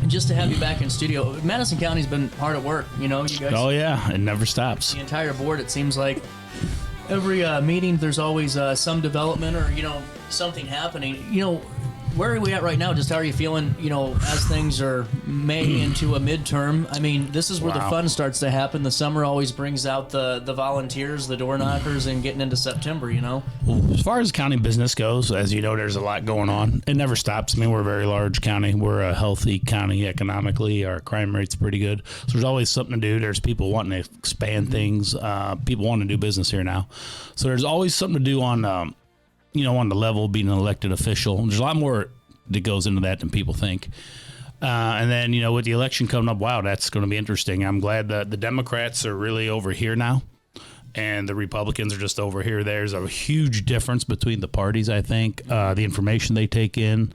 just to have you back in studio, Madison County's been hard at work. You know, you guys. Oh yeah, it never stops. The entire board. It seems like every meeting, there's always some development or something happening. Where are we at right now? Just how are you feeling, as things are May into a midterm? I mean, this is where the fun starts to happen. The summer always brings out the volunteers, the door knockers, and getting into September, Well, as far as county business goes, as you know, there's a lot going on. It never stops. I mean, we're a very large county. We're a healthy county economically. Our crime rate's pretty good. So there's always something to do. There's people wanting to expand things. People want to do business here now. So there's always something to do on on the level being an elected official. There's a lot more that goes into that than people think. And then, with the election coming up, wow, that's going to be interesting. I'm glad that the Democrats are really over here now and the Republicans are just over here. There's a huge difference between the parties, I think. The information they take in,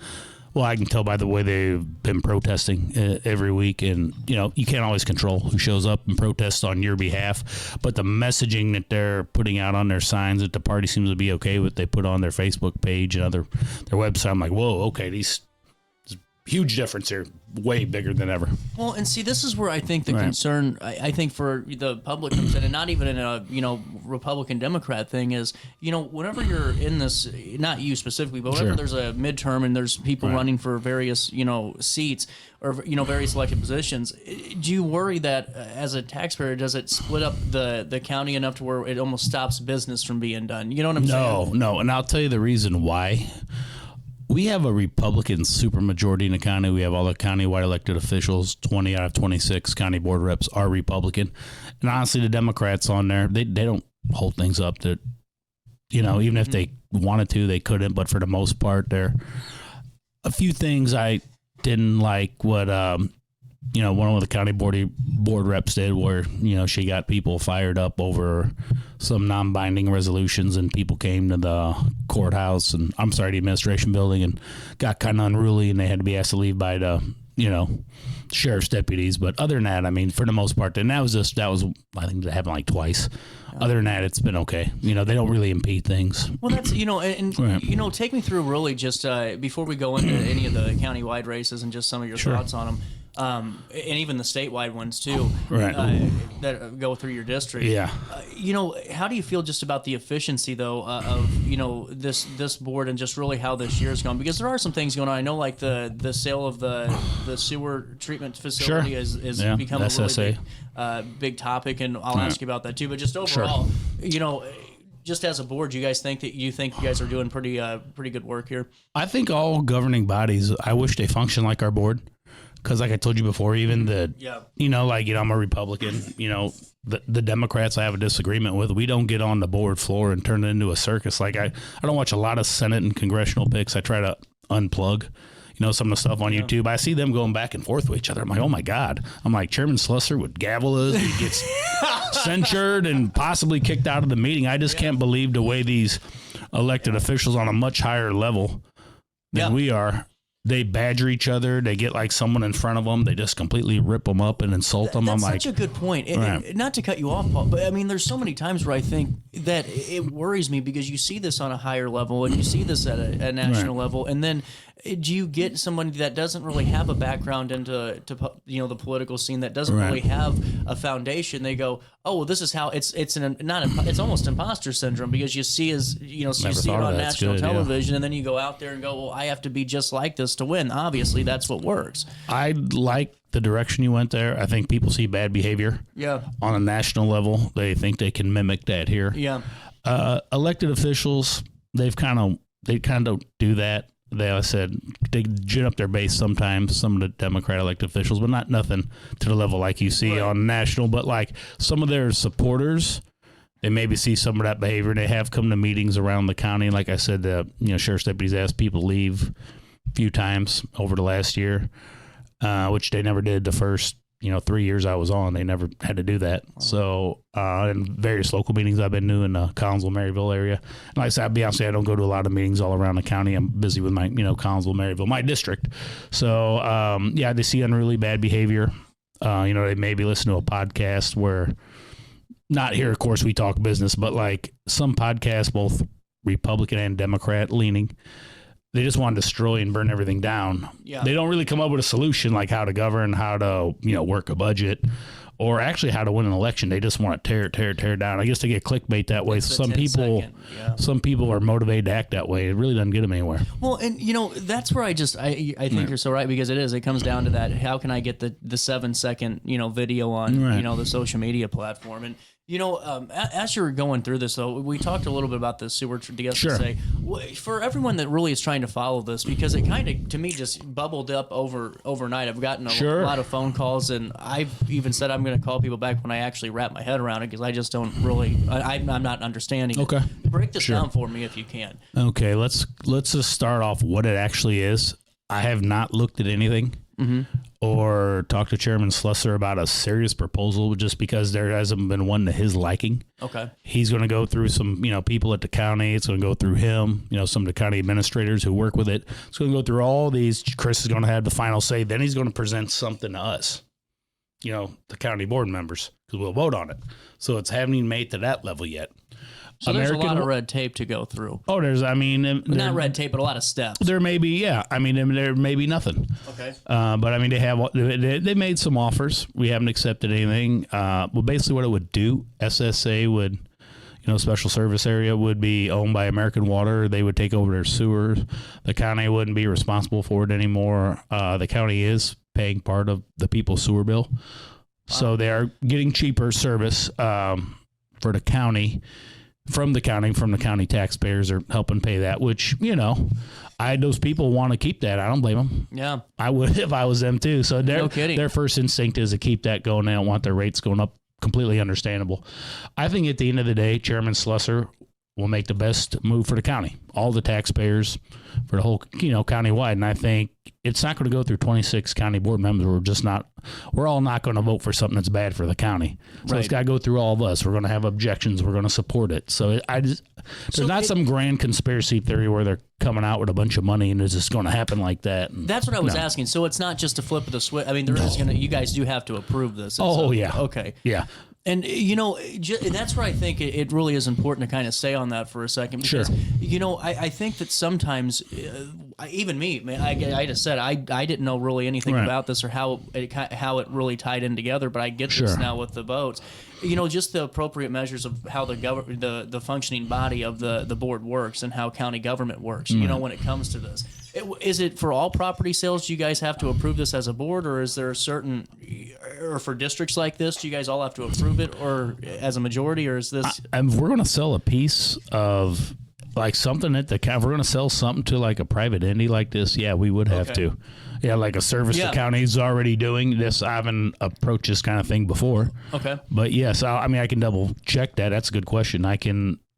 well, I can tell by the way they've been protesting every week. And, you can't always control who shows up and protests on your behalf. But the messaging that they're putting out on their signs that the party seems to be okay with, they put on their Facebook page and their website. I'm like, whoa, okay, there's huge difference here, way bigger than ever. Well, and see, this is where I think the concern, I think for the public comes in, and not even in a, Republican Democrat thing is, whenever you're in this, not you specifically, but whenever there's a midterm and there's people running for various, seats or, various elected positions, do you worry that as a taxpayer, does it split up the county enough to where it almost stops business from being done? You know what I'm saying? No. And I'll tell you the reason why. We have a Republican supermajority in the county. We have all the countywide elected officials. 20 out of 26 county board reps are Republican. And honestly, the Democrats on there, they don't hold things up that, even if they wanted to, they couldn't. But for the most part, there are a few things I didn't like what, one of the county board reps did where, she got people fired up over some non-binding resolutions and people came to the courthouse and the administration building and got kind of unruly and they had to be asked to leave by the, sheriff's deputies. But other than that, I mean, for the most part, and that was I think that happened like twice. Other than that, it's been okay. They don't really impede things. Well, that's, take me through really just before we go into any of the countywide races and just some of your thoughts on them. And even the statewide ones too, that go through your district. Yeah. How do you feel just about the efficiency though of this board and just really how this year's gone? Because there are some things going on. I know like the sale of the sewer treatment facility is become a really big topic, and I'll ask you about that too. But just overall, just as a board, you guys think you guys are doing pretty good work here? I think all governing bodies, I wish they function like our board. Because like I told you before, even I'm a Republican, the Democrats I have a disagreement with, we don't get on the board floor and turn it into a circus. Like I don't watch a lot of Senate and congressional picks. I try to unplug, some of the stuff on YouTube. I see them going back and forth with each other. I'm like, oh my God. I'm like, Chairman Slusser would gavel us. He gets censured and possibly kicked out of the meeting. I just can't believe the way these elected officials on a much higher level than we are, they badger each other. They get like someone in front of them. They just completely rip them up and insult them. That's such a good point. And not to cut you off, Paul, but I mean, there's so many times where I think that it worries me because you see this on a higher level and you see this at a national level. And then do you get somebody that doesn't really have a background into the political scene, that doesn't really have a foundation? They go, oh, well, this is how it's almost imposter syndrome, because you see you see it on national television, and then you go out there and go, well, I have to be just like this to win. Obviously, that's what works. I like the direction you went there. I think people see bad behavior on a national level. They think they can mimic that here. Elected officials, they kind of do that. They said they gin up their base sometimes, some of the Democrat elected officials, but nothing to the level like you see on national. But like some of their supporters, they maybe see some of that behavior. They have come to meetings around the county. Like I said, sheriff's deputies asked people to leave a few times over the last year, which they never did the first 3 years I was on. They never had to do that. So in various local meetings I've been doing in the Collinsville, Maryville area. And like I said, I'll be honest, I don't go to a lot of meetings all around the county. I'm busy with my, Collinsville, Maryville, my district. So they see unruly bad behavior. They maybe listen to a podcast where, not here, of course, we talk business, but like some podcasts, both Republican and Democrat leaning, they just want to destroy and burn everything down. Yeah. They don't really come up with a solution like how to govern, how to, work a budget, or actually how to win an election. They just want to tear down. I guess they get clickbait that way. Some people are motivated to act that way. It really doesn't get them anywhere. Well, and that's where I think you're so right, because it comes down to that. How can I get the 7-second video on the social media platform? And as you're going through this, though, we talked a little bit about the sewer DSSA. Sure. For everyone that really is trying to follow this, because it kind of, to me, just bubbled up overnight. I've gotten a lot of phone calls, and I've even said I'm going to call people back when I actually wrap my head around it, because I just don't really, I'm not understanding it. Break this down for me if you can. Okay, let's just start off what it actually is. I have not looked at anything. Or talk to Chairman Slusser about a serious proposal, just because there hasn't been one to his liking. Okay. He's going to go through some, people at the county. It's going to go through him, some of the county administrators who work with it. It's going to go through all these. Chris is going to have the final say. Then he's going to present something to us, the county board members, because we'll vote on it. So it's haven't even made to that level yet. So there's a lot of red tape to go through. Oh, not red tape, but a lot of steps. There may be, there may be nothing. Okay. But they made some offers. We haven't accepted anything. Well, basically what it would do, SSA would, special service area would be owned by American Water. They would take over their sewers. The county wouldn't be responsible for it anymore. The county is paying part of the people's sewer bill. Wow. So they are getting cheaper service for the county. From the county taxpayers are helping pay that, which, those people want to keep that. I don't blame them. Yeah. I would if I was them too. So their first instinct is to keep that going. They don't want their rates going up. Completely understandable. I think at the end of the day, Chairman Slusser will make the best move for the county, all the taxpayers, for the whole, countywide. And I think it's not going to go through 26 county board members. We're all not going to vote for something that's bad for the county. So It's got to go through all of us. We're going to have objections. We're going to support it. So there's not some grand conspiracy theory where they're coming out with a bunch of money and it's just going to happen like that. That's what I was asking. So it's not just a flip of the switch. I mean, you guys do have to approve this. Yeah. Okay. Yeah. And, and that's where I think it really is important to kind of stay on that for a second. Because, I think that sometimes, even me, man, I just said, I didn't know really anything about this or how it really tied in together, but I get this now with the votes. Just the appropriate measures of how the functioning body of the board works and how county government works, when it comes to this. Is it for all property sales? Do you guys have to approve this as a board, or is there a certain, or for districts like this, do you guys all have to approve it, or as a majority, or is this? We're going to sell a piece of like something at the we're going to sell something to like a private entity like this. Yeah, we would have to. Yeah, like a service the county's already doing this. I haven't approached this kind of thing before. Okay. But yes, I can double check that. That's a good question.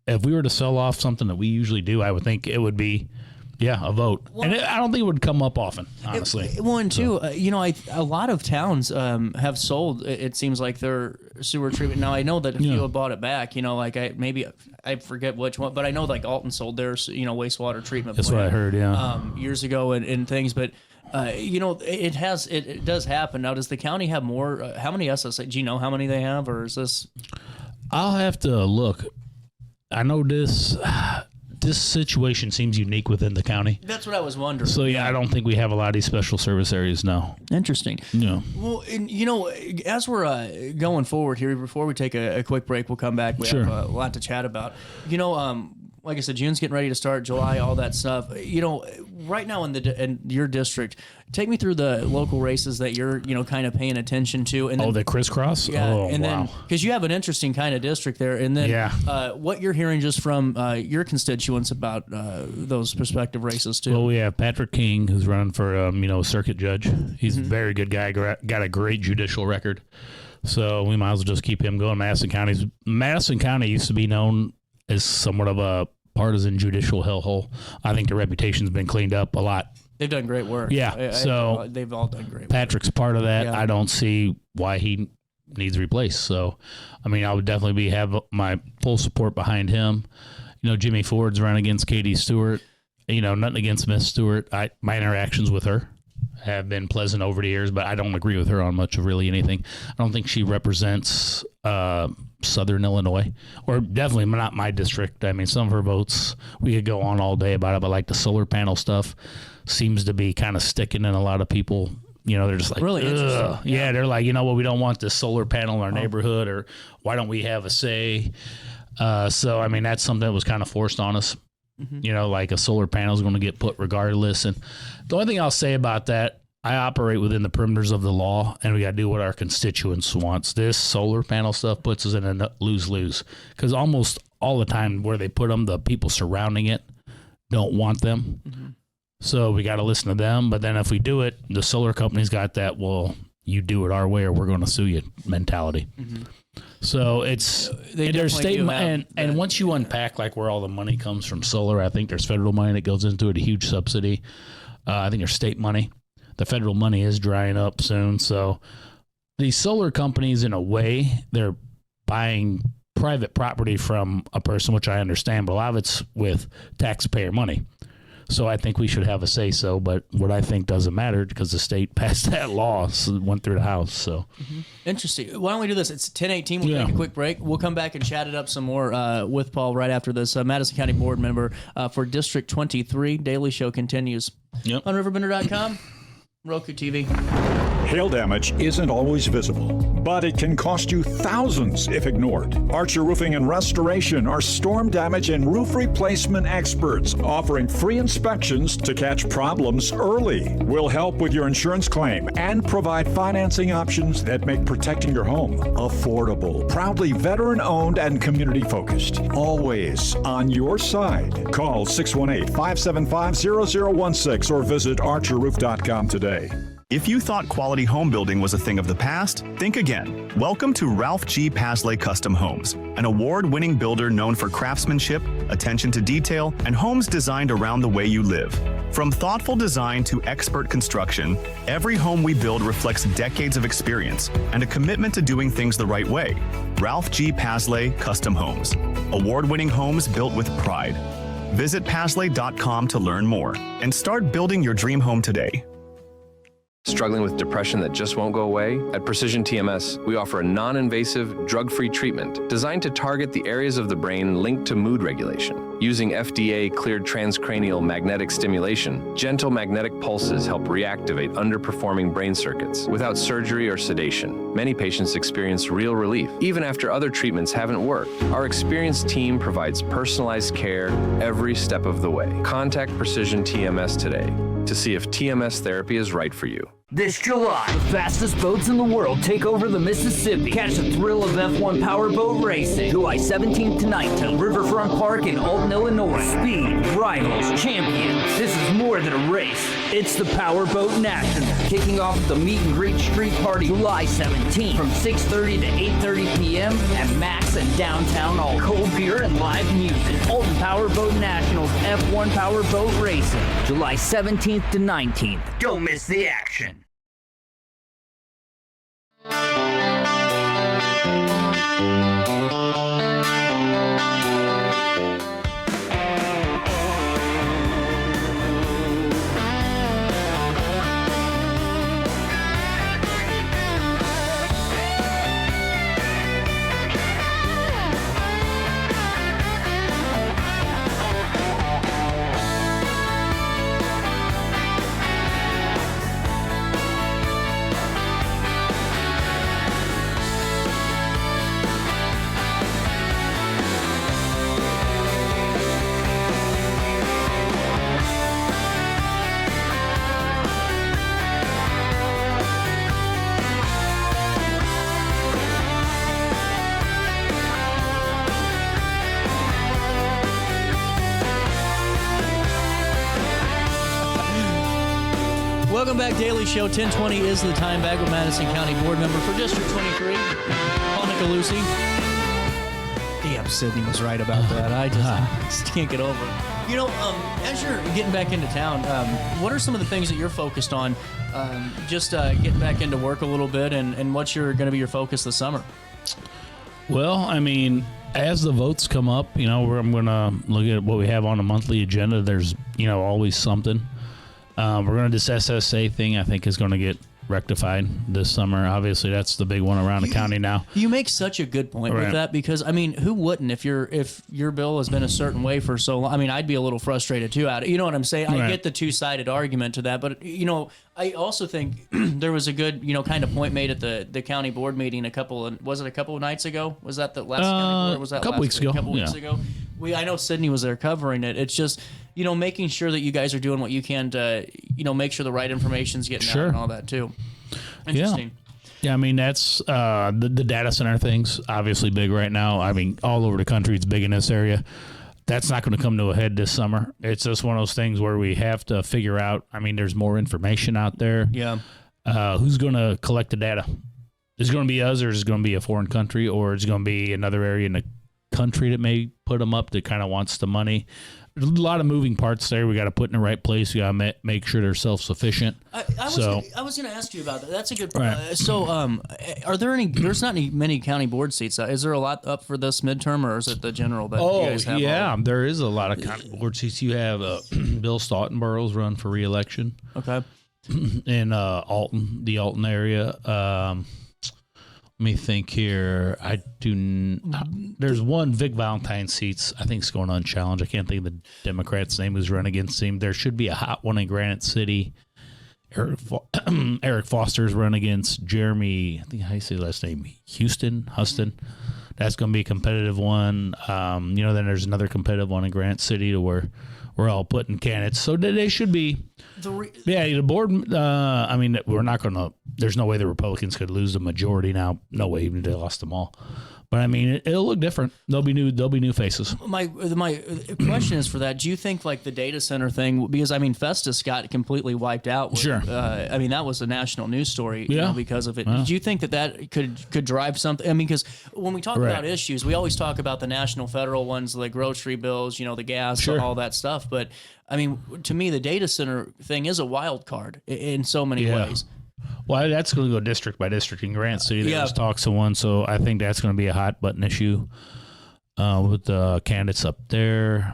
If we were to sell off something that we usually do, I would think it would be. Yeah, a vote. Well, and I don't think it would come up often, honestly. One, too, a lot of towns have sold, it seems like, their sewer treatment. Now, I know that if you have bought it back, I forget which one, but I know like Alton sold their, wastewater treatment That's plant, what I heard, years ago and things, but... it does happen. Now, does the county have more? How many SSA? Do you know how many they have, or is this? I'll have to look. I know this situation seems unique within the county. That's what I was wondering. So I don't think we have a lot of these special service areas now. Interesting. Yeah. Well, and as we're going forward here, before we take a quick break, we'll come back. We have a lot to chat about. Like I said, June's getting ready to start, July, all that stuff. Right now in your district, take me through the local races that you're, kind of paying attention to. And then, the crisscross? Yeah, then, because you have an interesting kind of district there. And then what you're hearing just from your constituents about those prospective races, too. Well, we have Patrick King, who's running for, circuit judge. He's a very good guy, got a great judicial record. So we might as well just keep him going. Madison County used to be known as somewhat of a partisan judicial hellhole. I think the reputation's been cleaned up a lot. They've done great work. Yeah, they've all done great work. Patrick's part of that. Yeah. I don't see why he needs replaced. So, I would definitely have my full support behind him. Jimmy Ford's run against Katie Stewart. Nothing against Miss Stewart. My interactions with her have been pleasant over the years, but I don't agree with her on much of really anything. I don't think she represents Southern Illinois, or definitely not my district. I mean, some of her votes, we could go on all day about it, but like the solar panel stuff seems to be kind of sticking in a lot of people. You know, they're just like, really interesting. Yeah, they're like, you know what, we don't want this solar panel in our neighborhood, or why don't we have a say? So, I mean, that's something that was kind of forced on us. You know, like a solar panel is going to get put regardless. And the only thing I'll say about that, I operate within the perimeters of the law, and we got to do what our constituents wants. This solar panel stuff puts us in a lose-lose, because almost all the time where they put them, the people surrounding it don't want them. So we got to listen to them. But then if we do it, the solar company's got that, well, you do it our way or we're going to sue you mentality. So it's their statement, and once you unpack like where all the money comes from solar, I think there's federal money that goes into it, a huge subsidy. I think there's state money. The federal money is drying up soon. So these solar companies, in a way, they're buying private property from a person, which I understand, but a lot of it's with taxpayer money. So I think we should have a say-so, but what I think doesn't matter because the state passed that law, so it went through the House. So Interesting. Why don't we do this? It's 10:18. We'll take a quick break. We'll come back and chat it up some more with Paul right after this. Madison County Board member for District 23. Daily Show continues on RiverBender.com, Roku TV. Hail damage isn't always visible, but it can cost you thousands if ignored. Archer Roofing and Restoration are storm damage and roof replacement experts, offering free inspections to catch problems early. We'll help with your insurance claim and provide financing options that make protecting your home affordable. Proudly veteran-owned and community-focused. Always on your side. Call 618-575-0016 or visit archerroof.com today. If you thought quality home building was a thing of the past, think again. Welcome to Ralph G. Pasley Custom Homes, an award-winning builder known for craftsmanship, attention to detail, and homes designed around the way you live. From thoughtful design to expert construction, every home we build reflects decades of experience and a commitment to doing things the right way. Ralph G. Pasley Custom Homes. Award-winning homes built with pride. Visit Pasley.com to learn more and start building your dream home today. Struggling with depression that just won't go away? At Precision TMS, we offer a non-invasive, drug-free treatment designed to target the areas of the brain linked to mood regulation. Using FDA-cleared transcranial magnetic stimulation, gentle magnetic pulses help reactivate underperforming brain circuits without surgery or sedation. Many patients experience real relief, even after other treatments haven't worked. Our experienced team provides personalized care every step of the way. Contact Precision TMS today to see if TMS therapy is right for you. This July, the fastest boats in the world take over the Mississippi. Catch the thrill of F1 powerboat racing, July 17th to 19th, Riverfront Park in Alton, Illinois. Speed, rivals, champions. This is more than a race. It's the Powerboat National. Kicking off the Meet and Greet Street Party July 17th from 6:30 to 8:30 p.m. at Max and Downtown Alton. Cold beer and live music. Alton Powerboat Nationals F1 Powerboat Racing, July 17th to 19th. Don't miss the action. Welcome back, Daily Show. 10:20 is the time. Back with Madison County Board member for District 23, Paul Nicolussi. Damn, Sydney was right about that. I just can't get over it. You know, as you're getting back into town, what are some of the things that you're focused on? Just getting back into work a little bit, and what's going to be your focus this summer? Well, I mean, as the votes come up, I'm going to look at what we have on a monthly agenda. There's, always something. We're going to this SSA thing, I think, is going to get rectified this summer. Obviously, that's the big one around the county now. You make such a good point with that, because I mean, who wouldn't if your bill has been a certain way for so long? I mean, I'd be a little frustrated too. You know what I'm saying? I get the two-sided argument to that, but I also think there was a good kind of point made at the county board meeting a couple of nights ago? Was that the last county board? Was that a couple weeks ago? A couple weeks ago. I know Sydney was there covering it. It's just making sure that you guys are doing what you can to make sure the right information's getting out and all that too. Interesting. Yeah, I mean, that's the data center thing's obviously big right now. I mean, all over the country, it's big in this area. That's not going to come to a head this summer. It's just one of those things where we have to figure out, I mean, there's more information out there. Yeah. Who's going to collect the data? Is it going to be us, or is it going to be a foreign country, or is it going to be another area in the country that may put them up that kind of wants the money? There's a lot of moving parts there. We got to put in the right place. We got to make sure they're self-sufficient. I was going to ask you about that. That's a good point. Right. So, are there any? There's not many county board seats. Is there a lot up for this midterm, or is it the general that you guys have? Yeah, there is a lot of county board seats. You have Bill Stautenborough's run for re-election. Okay. In Alton, the Alton area. Let me think here. There's one Vic Valentine seats. I think it's going unchallenged. I can't think of the Democrat's name who's run against him. There should be a hot one in Granite City. Eric Foster's run against Jeremy. I think how you say the last name, Huston. That's going to be a competitive one. Then there's another competitive one in Granite City to where we're all putting candidates. So they should be. The board. I mean, we're not going to. There's no way the Republicans could lose the majority now. No way, even if they lost them all. But I mean, it'll look different. There'll be new faces. My question is for that. Do you think like the data center thing? Because I mean, Festus got completely wiped out. Sure. I mean, that was a national news story. Because of it. Do you think that could drive something? I mean, because when we talk about issues, we always talk about the national federal ones, like grocery bills, the gas, all that stuff. But I mean, to me, the data center thing is a wild card in so many ways. Well, that's going to go district by district in Granite City. There's talks of one, so I think that's going to be a hot button issue with the candidates up there.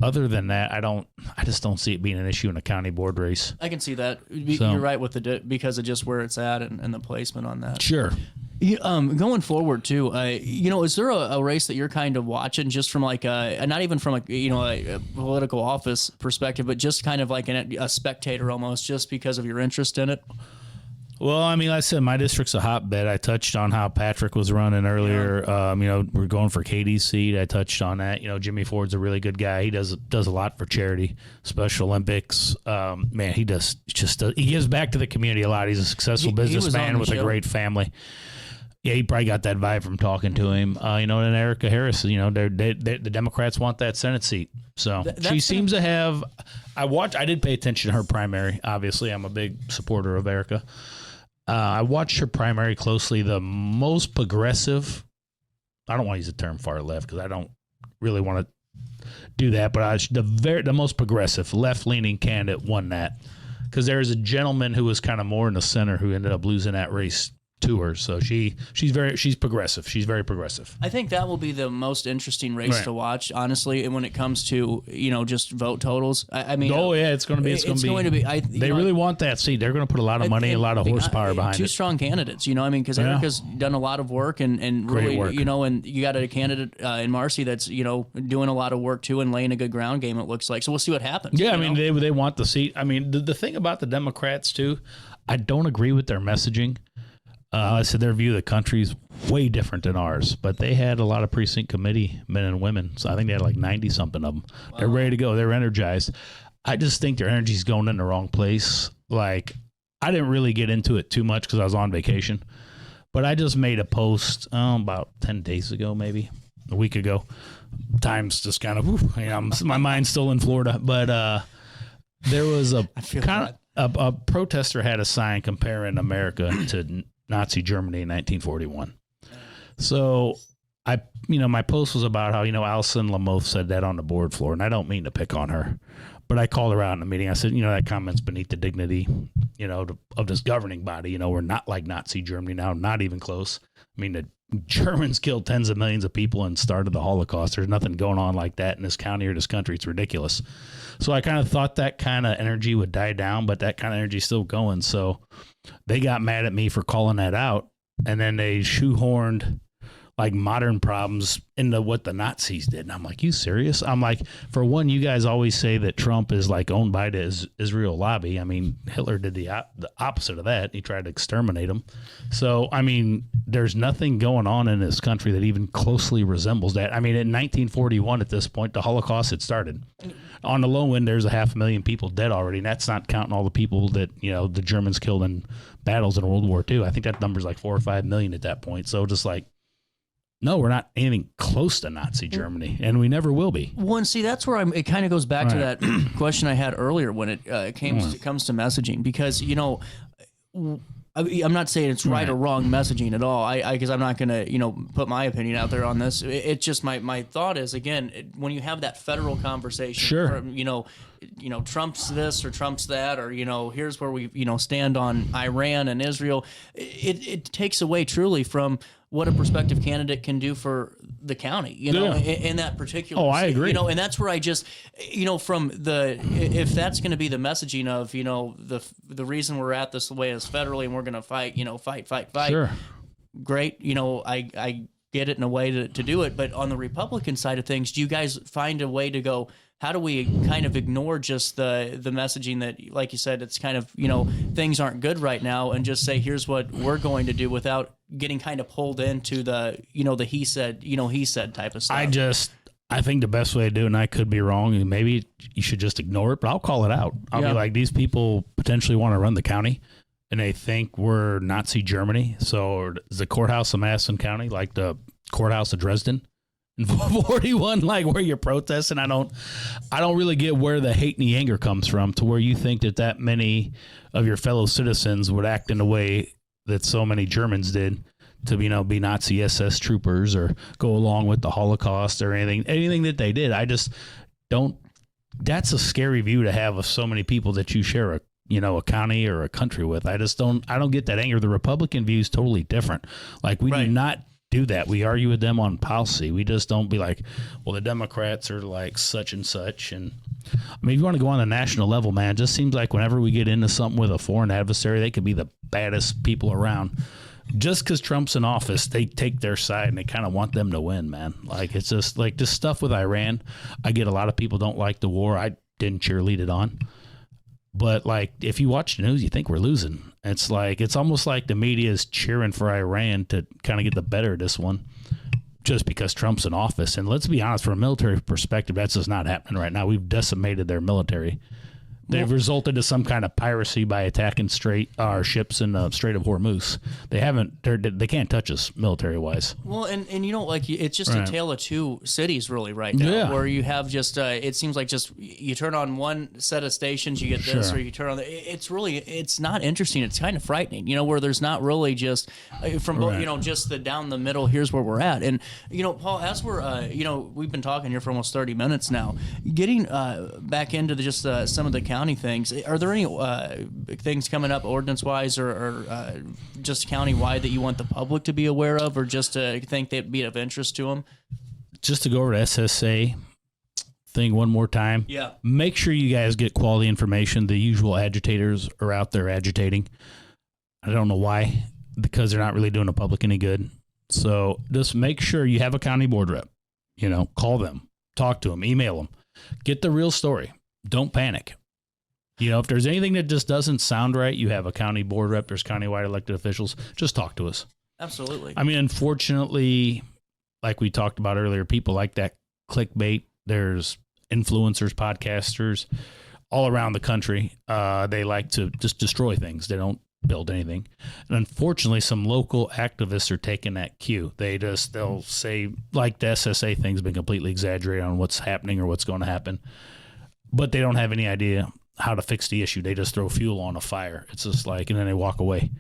Other than that, I just don't see it being an issue in a county board race. I can see that. You're right with because of just where it's at and the placement on that. Sure. Going forward too, is there a race that you're kind of watching just from like not even from a political office perspective, but just kind of like a spectator almost, just because of your interest in it? Well, I mean, like I said, my district's a hotbed. I touched on how Patrick was running earlier. We're going for Katie's seat. I touched on that. Jimmy Ford's a really good guy. He does a lot for charity, Special Olympics. Man, he gives back to the community a lot. He's a successful businessman with a great family. Yeah, he probably got that vibe from talking to him. And Erica Harris, the Democrats want that Senate seat. So she seems to have. I did pay attention to her primary. Obviously, I'm a big supporter of Erica. I watched her primary closely. The most progressive, I don't want to use the term far left because I don't really want to do that, but the most progressive left-leaning candidate won that because there is a gentleman who was kind of more in the center who ended up losing that race to her. So she's progressive. She's very progressive. I think that will be the most interesting race to watch, honestly. And when it comes to just vote totals, I mean, it's going to be. It's going to be. They really want that seat. They're going to put a lot of money, and a lot of horsepower behind it. Two strong candidates, because Erica's done a lot of work and really, work. And you got a candidate in Marcy that's doing a lot of work too and laying a good ground game. It looks like. So we'll see what happens. Yeah, I mean they want the seat. I mean the thing about the Democrats too, I don't agree with their messaging. I said their view of the country is way different than ours, but they had a lot of precinct committee men and women. So I think they had like 90-something of them. Wow. They're ready to go. They're energized. I just think their energy is going in the wrong place. Like, I didn't really get into it too much because I was on vacation, but I just made a post about 10 days ago, maybe a week ago. Time's just kind of, my mind's still in Florida, but there was a protester had a sign comparing America to Nazi Germany in 1941. So my post was about how, Alison Lamoth said that on the board floor, and I don't mean to pick on her, but I called her out in a meeting. I said, that comment's beneath the dignity, of this governing body. We're not like Nazi Germany now, not even close. I mean, the Germans killed tens of millions of people and started the Holocaust. There's nothing going on like that in this county or this country. It's ridiculous. So I kind of thought that kind of energy would die down, but that kind of energy is still going. So they got mad at me for calling that out, and then they shoehorned like modern problems into what the Nazis did. And I'm like, you serious? I'm like, for one, you guys always say that Trump is like owned by the Israel lobby. I mean, Hitler did the opposite of that. He tried to exterminate them. So, I mean, there's nothing going on in this country that even closely resembles that. I mean, in 1941, at this point, the Holocaust had started. On the low end, there's 500,000 people dead already. And that's not counting all the people that, the Germans killed in battles in World War II. I think that number's like 4 or 5 million at that point. So just like, no, we're not anything close to Nazi Germany, and we never will be. Well, and see, that's where it kind of goes back to that question I had earlier when it comes to messaging, because, I'm not saying it's right or wrong messaging at all, because I'm not going to, put my opinion out there on this. It's just my thought is, again, when you have that federal conversation, sure. Trump's this or Trump's that, or, here's where we, stand on Iran and Israel, it takes away truly from what a prospective candidate can do for the county, in that particular. Oh, I agree. And that's where I just, from if that's going to be the messaging of, the reason we're at this way is federally and we're going to fight, fight. Sure. Great. I get it in a way to do it. But on the Republican side of things, do you guys find a way to go, how do we kind of ignore just the messaging that, like you said, it's kind of, things aren't good right now, and just say, here's what we're going to do without getting kind of pulled into the, the he said type of stuff? I think the best way to do it, and I could be wrong, and maybe you should just ignore it, but I'll call it out. I'll be like, these people potentially want to run the county, and they think we're Nazi Germany. So is the courthouse of Madison County like the courthouse of Dresden? 41, like where you're protesting. I don't really get where the hate and the anger comes from, to where you think that many of your fellow citizens would act in a way that so many Germans did to, be Nazi SS troopers or go along with the Holocaust or anything that they did. I just don't. That's a scary view to have of so many people that you share a county or a country with. I don't get that anger. The Republican view is totally different. Like, we do not do that. We argue with them on policy. We just don't be like, well, the Democrats are like such and such. And I mean, if you want to go on the national level, man, it just seems like whenever we get into something with a foreign adversary, they could be the baddest people around. Just because Trump's in office, they take their side and they kind of want them to win, man. Like, it's just like this stuff with Iran. I get a lot of people don't like the war. I didn't cheerlead it on. But like, if you watch the news, you think we're losing. It's like, it's almost like the media is cheering for Iran to kind of get the better of this one, just because Trump's in office. And let's be honest, from a military perspective, that's just not happening right now. We've decimated their military. They've resulted to some kind of piracy by attacking our ships in the Strait of Hormuz. They can't touch us military wise. Well, and it's just a tale of two cities really right now, where you have just, it seems like just you turn on one set of stations, you get this, or you turn on it's not interesting. It's kind of frightening, where there's not really just from, just the down the middle, here's where we're at. And, Paul, as we're, we've been talking here for almost 30 minutes now, getting back into just some of the county things. Are there any things coming up ordinance-wise or just county-wide that you want the public to be aware of, or just to think they'd be of interest to them? Just to go over to SSA thing one more time. Yeah. Make sure you guys get quality information. The usual agitators are out there agitating. I don't know why, because they're not really doing the public any good. So just make sure you have a county board rep. Call them, talk to them, email them. Get the real story. Don't panic. If there's anything that just doesn't sound right, you have a county board rep, there's countywide elected officials, just talk to us. Absolutely. I mean, unfortunately, like we talked about earlier, people like that clickbait. There's influencers, podcasters all around the country. They like to just destroy things. They don't build anything. And unfortunately, some local activists are taking that cue. They'll say, like, the SSA thing's been completely exaggerated on what's happening or what's going to happen, but they don't have any idea how to fix the issue. They just throw fuel on a fire. It's just like, and then they walk away.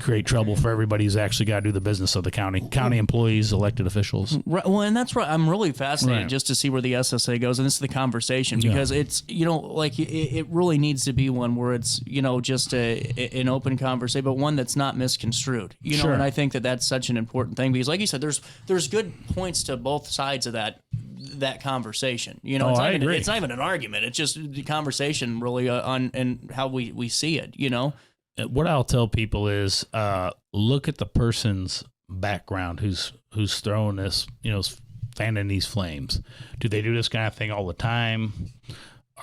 create trouble for everybody who's actually got to do the business of the county employees, elected officials. Right, well, and that's right. I'm really fascinated Right. just to see where the SSA goes, and this is the conversation because it's like it really needs to be one where it's just an open conversation, but one that's not misconstrued. Sure. And I think that's such an important thing because, like you said, there's good points to both sides of that conversation. I agree. It's not even an argument. It's just the conversation really on and how we see it. What I'll tell people is look at the person's background who's throwing this, fanning these flames. Do they do this kind of thing all the time?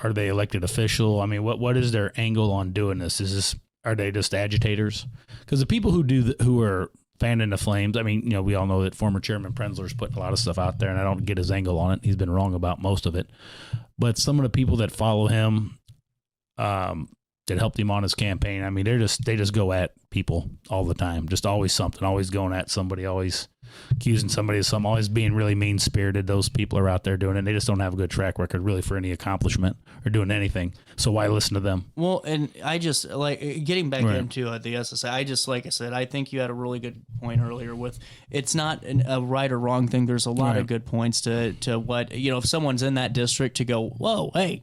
Are they elected official? I mean, what is their angle on doing this? Are they just agitators? Because the people who are fanning the flames, I mean, we all know that former Chairman Prenzler's putting a lot of stuff out there, and I don't get his angle on it. He's been wrong about most of it. But some of the people that follow him, that helped him on his campaign, I mean, they just go at people all the time. Just always something, always going at somebody, always accusing somebody of something, always being really mean-spirited. Those people are out there doing it. They just don't have a good track record really for any accomplishment or doing anything. So why listen to them? Well, and I just like getting back Right. into the SSA. Like I said, I think you had a really good point earlier with it's not a right or wrong thing. There's a lot Right. of good points to what, if someone's in that district to go, whoa, hey,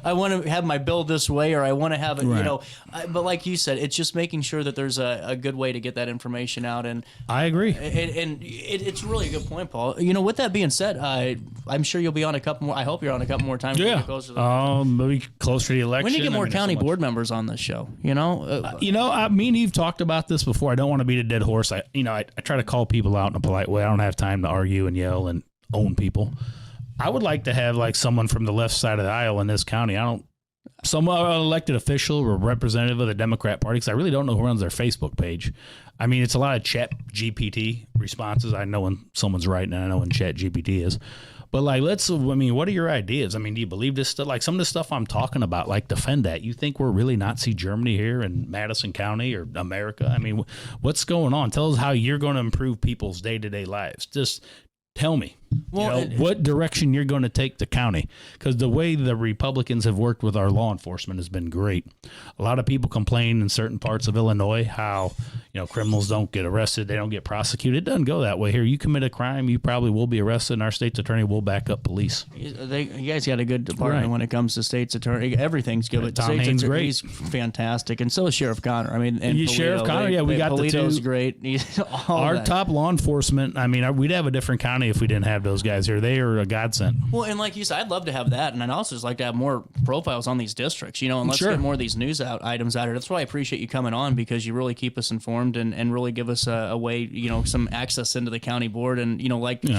I want to have my bill this way, or I want to have it, Right. but like you said, it's just making sure that there's a good way to get that information out. And I agree. it's really a good point, Paul. With that being said, I'm sure you'll be on a couple more. I hope you're on a couple more times. Yeah. Maybe closer to the election. When do you get more county so much. board members on this show? Me and you've talked about this before. I don't want to beat a dead horse. I try to call people out in a polite way. I don't have time to argue and yell and own people. I would like to have like someone from the left side of the aisle in this county. Some elected official or representative of the Democrat Party, because I really don't know who runs their Facebook page. I mean, it's a lot of Chat GPT responses. I know when someone's writing, and I know when Chat GPT is. But what are your ideas? I mean, do you believe this stuff? Like some of the stuff I'm talking about, like defend that. You think we're really Nazi Germany here in Madison County or America? I mean, what's going on? Tell us how you're going to improve people's day-to-day lives. Just tell me. What direction you're going to take the county, because the way the Republicans have worked with our law enforcement has been great. A lot of people complain in certain parts of Illinois how criminals don't get arrested, they don't get prosecuted. It doesn't go that way here. You commit a crime, you probably will be arrested, and our state's attorney will back up police. You guys got a good department when it comes to state's attorney. Everything's good. But Tom Haines great. He's fantastic, and so is Sheriff Connor. I mean, and Sheriff Connor, we got Polito's the two. Great. Our top law enforcement. I mean, we'd have a different county if we didn't have those guys here. They are a godsend. Well, and like you said, I'd love to have that, and I'd also just like to have more profiles on these districts, and let's get more of these news items out here. That's why I appreciate you coming on, because you really keep us informed and really give us a way, some access into the county board, and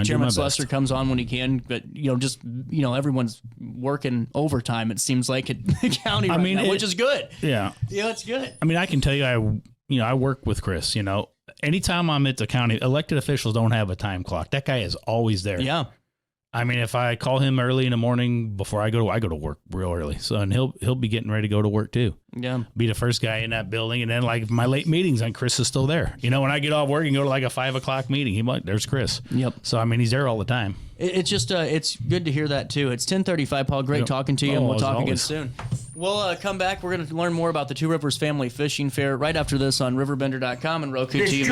Chairman Slessor comes on when he can, but everyone's working overtime. It seems like at the county now, which is good. Yeah, it's good. I mean, I can tell you, I work with Chris. Anytime I'm at the county, elected officials don't have a time clock. That guy is always there. Yeah. I mean, if I call him early in the morning before I go to work real early. So, and he'll be getting ready to go to work too. Yeah. Be the first guy in that building. And then like my late meetings, and Chris is still there. When I get off work and go to like a 5:00 meeting, there's Chris. Yep. So, I mean, he's there all the time. It's just, it's good to hear that too. It's 10:35, Paul. Great talking to you, and we'll talk again soon. We'll come back. We're going to learn more about the Two Rivers Family Fishing Fair right after this on RiverBender.com and Roku TV.